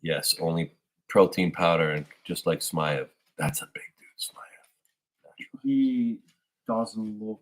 Yes, only protein powder and just like Smaev. That's a big dude, Smaev. He doesn't look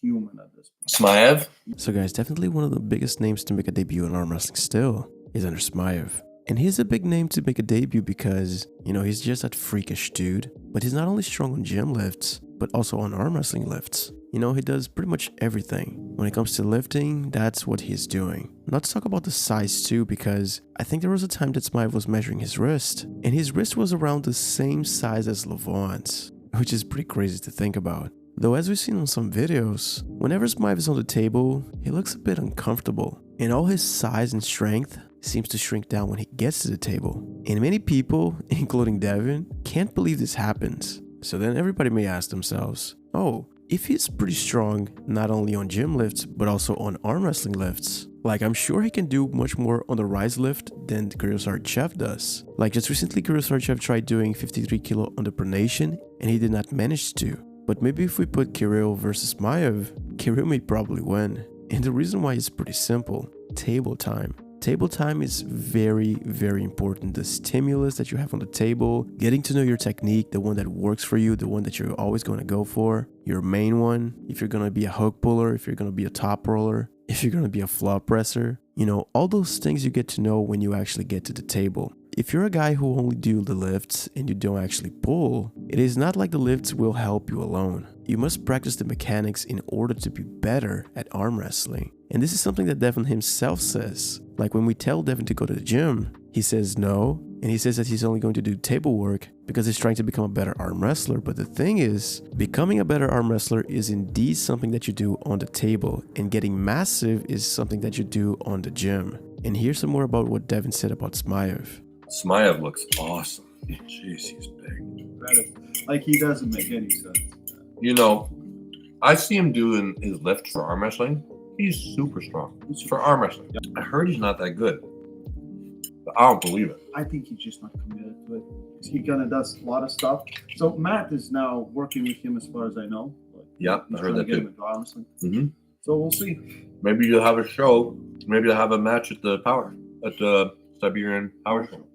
human at this point. Smaev? So guys, definitely one of the biggest names to make a debut in arm wrestling still is Andrey Smaev. And he's a big name to make a debut because, you know, he's just that freakish dude. But he's not only strong on gym lifts, but also on arm wrestling lifts. You know, he does pretty much everything. When it comes to lifting, that's what he's doing. Not to talk about the size too, because I think there was a time that Smaev was measuring his wrist, and his wrist was around the same size as Levon's, which is pretty crazy to think about. Though as we've seen on some videos, whenever Smaev is on the table, he looks a bit uncomfortable, and all his size and strength seems to shrink down when he gets to the table. And many people, including Devon, can't believe this happens. So then everybody may ask themselves, oh, if he's pretty strong, not only on gym lifts, but also on arm wrestling lifts, like I'm sure he can do much more on the rise lift than Kirill Sarchev does. Like just recently, Kirill Sarchev tried doing 53 kilo on the pronation and he did not manage to. But maybe if we put Kirill versus Smaev, Kirill may probably win. And the reason why is pretty simple: table time. Table time is very, very important. The stimulus that you have on the table, getting to know your technique, the one that works for you, the one that you're always going to go for, your main one, if you're going to be a hook puller, if you're going to be a top roller, if you're going to be a flop presser, you know, all those things you get to know when you actually get to the table. If you're a guy who only do the lifts and you don't actually pull, it is not like the lifts will help you alone. You must practice the mechanics in order to be better at arm wrestling. And this is something that Devon himself says. Like when we tell Devon to go to the gym, he says no, and he says that he's only going to do table work because he's trying to become a better arm wrestler. But the thing is, becoming a better arm wrestler is indeed something that you do on the table, and getting massive is something that you do on the gym. And here's some more about what Devon said about Smaev. Smaev looks awesome. Jeez, he's big. Like, he doesn't make any sense. You know, I see him doing his lifts for arm wrestling. He's super strong. For arm wrestling. I heard he's not that good, but I don't believe it. I think he's just not committed to it. He kind of does a lot of stuff. So Matt is now working with him, as far as I know. Like, yeah, I heard that too. So we'll see. Maybe you'll have a show. Maybe you'll have a match at the Siberian Power Show.